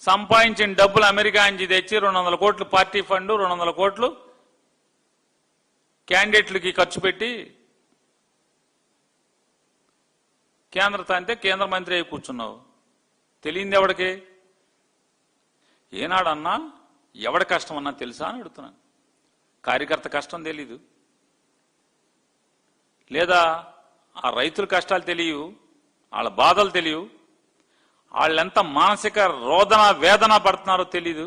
సంపాదించిన డబ్బులు అమెరికా నుంచి తెచ్చి 200 కోట్లు పార్టీ ఫండ్, 200 కోట్లు క్యాండిడేట్లకి ఖర్చు పెట్టి కేంద్ర మంత్రి అయి కూర్చున్నావు. తెలియంది ఎవడికి? ఏనాడన్నా ఎవడి కష్టం అన్నా తెలుసా అని అడుగుతున్నాను. కార్యకర్త కష్టం తెలీదు, లేదా ఆ రైతుల కష్టాలు తెలియవు, వాళ్ళ బాధలు తెలియవు, వాళ్ళెంత మానసిక రోదన వేదన పడుతున్నారో తెలీదు.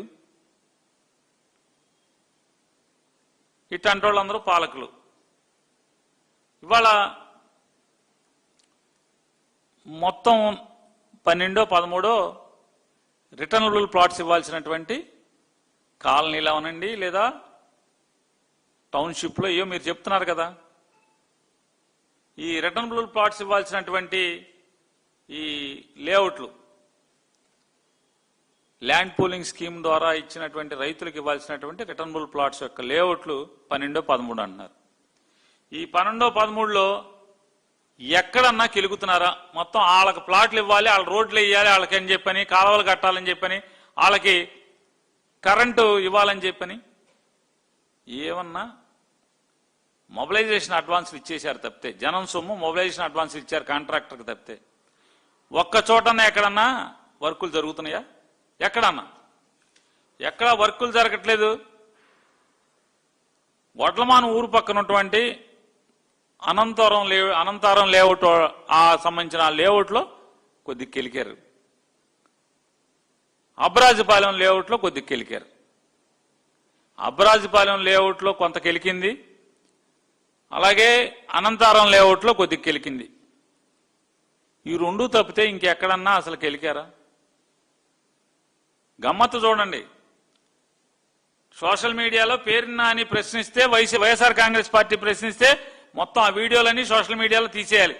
ఇట్లాంటి వాళ్ళందరూ పాలకులు. ఇవాళ మొత్తం 12-13 రిటర్నబుల్ ప్లాట్స్ ఇవ్వాల్సినటువంటి కాలనీలు అవనండి, లేదా టౌన్షిప్లో ఏవో మీరు చెప్తున్నారు కదా, ఈ రిటర్నబుల్ ప్లాట్స్ ఇవ్వాల్సినటువంటి ఈ లేఅవుట్లు, ల్యాండ్ పూలింగ్ స్కీమ్ ద్వారా ఇచ్చినటువంటి రైతులకు ఇవ్వాల్సినటువంటి రిటర్నబుల్ ప్లాట్స్ యొక్క లేఅవుట్లు 12-13 అంటున్నారు. ఈ 12-13లో ఎక్కడన్నా కెలుగుతున్నారా? మొత్తం వాళ్ళకి ప్లాట్లు ఇవ్వాలి, వాళ్ళ రోడ్లు వేయాలి వాళ్ళకి అని చెప్పని, కాలువలు కట్టాలని చెప్పని, వాళ్ళకి కరెంటు ఇవ్వాలని చెప్పని, ఏమన్నా మొబిలైజేషన్ అడ్వాన్సులు ఇచ్చేశారు తప్పితే, జనం సొమ్ము మొబిలైజేషన్ అడ్వాన్సులు ఇచ్చారు కాంట్రాక్టర్కి తప్పితే, ఒక్క చోటన్నా ఎక్కడన్నా వర్కులు జరుగుతున్నాయా? ఎక్కడా వర్కులు జరగట్లేదు. వడ్లమాను ఊరు పక్కన ఉన్నటువంటి అనంతారం లేఅవుట్ ఆ సంబంధించిన లేఅవుట్లో కొద్దిగా కెలికారు, అబ్రాజుపాలెం లేఅవుట్లో కొద్దిగా కెలికారు. అబ్రాజుపాలెం లేఅవుట్లో కొంత కెలికింది, అలాగే అనంతారం లేఅవుట్లో కొద్దిగా కెలికింది. ఈ రెండు తప్పితే ఇంకెక్కడన్నా అసలు కెలికారా? గమ్మత్తు చూడండి, సోషల్ మీడియాలో పేరున్నా అని ప్రశ్నిస్తే, వైఎస్ఆర్ కాంగ్రెస్ పార్టీ ప్రశ్నిస్తే మొత్తం ఆ వీడియోలన్నీ సోషల్ మీడియాలో తీసేయాలి.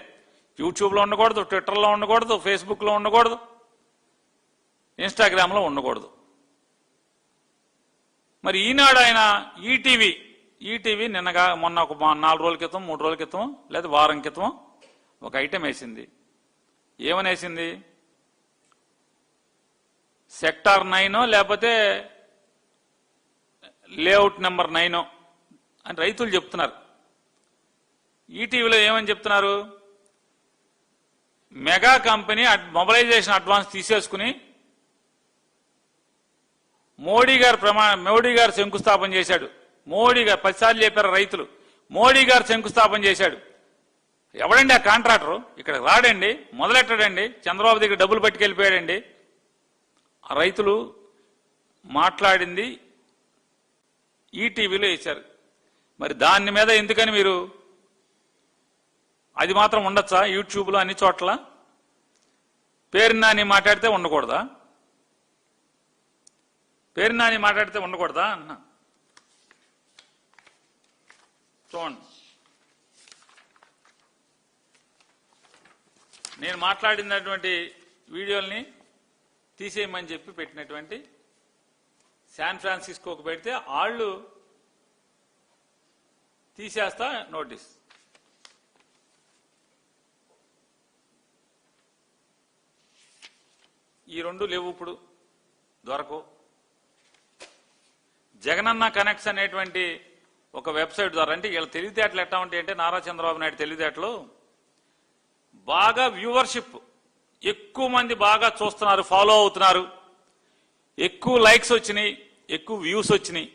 యూట్యూబ్లో ఉండకూడదు, ట్విట్టర్లో ఉండకూడదు, ఫేస్బుక్లో ఉండకూడదు, ఇన్స్టాగ్రామ్లో ఉండకూడదు. మరి ఈనాడు ఆయన ఈటీవీ నిన్నగా మొన్న ఒక 4 రోజుల క్రితం, 3 రోజుల క్రితం, లేదా వారం క్రితం ఒక ఐటెం వేసింది. ఏమని వేసింది? సెక్టార్ 9 లేకపోతే లేఅవుట్ నెంబర్ 9 అని రైతులు చెప్తున్నారు. ఈటీవీలో ఏమని చెప్తున్నారు? మెగా కంపెనీ మొబిలైజేషన్ అడ్వాన్స్ తీసేసుకుని మోడీ గారు శంకుస్థాపన చేశాడు. మోడీ గారు 10 సార్లు చెప్పారు రైతులు. మోడీ గారు శంకుస్థాపన చేశాడు. ఎవడండి ఆ కాంట్రాక్టరు? ఇక్కడ రాడండి, మొదలెట్టాడండి, చంద్రబాబు దగ్గర డబ్బులు పట్టుకెళ్ళిపోయాడండి. ఆ రైతులు మాట్లాడింది ఈటీవీలో వేశారు. మరి దాని మీద ఎందుకని మీరు అది మాత్రం ఉండొచ్చా? యూట్యూబ్లో అన్ని చోట్ల పేరునాని మాట్లాడితే ఉండకూడదా? పేరునాని మాట్లాడితే ఉండకూడదా అన్న? చూడండి, నేను మాట్లాడినటువంటి వీడియోల్ని తీసేయమని చెప్పి పెట్టినటువంటి శాన్ ఫ్రాన్సిస్కోకి పెడితే వాళ్ళు తీసేస్తా నోటీస్. ఈ రెండు లేవు, ఇప్పుడు దొరకవు. జగనన్న కనెక్ట్స్ అనేటువంటి ఒక వెబ్సైట్ ద్వారా, అంటే వీళ్ళ తెలివితేటలు ఎట్లా ఉంటాయి అంటే, నారా చంద్రబాబు నాయుడు తెలివితేటలు, బాగా వ్యూవర్షిప్, ఎక్కువ మంది బాగా చూస్తున్నారు, ఫాలో అవుతున్నారు, ఎక్కువ లైక్స్ వచ్చినాయి, ఎక్కువ వ్యూస్ వచ్చినాయి.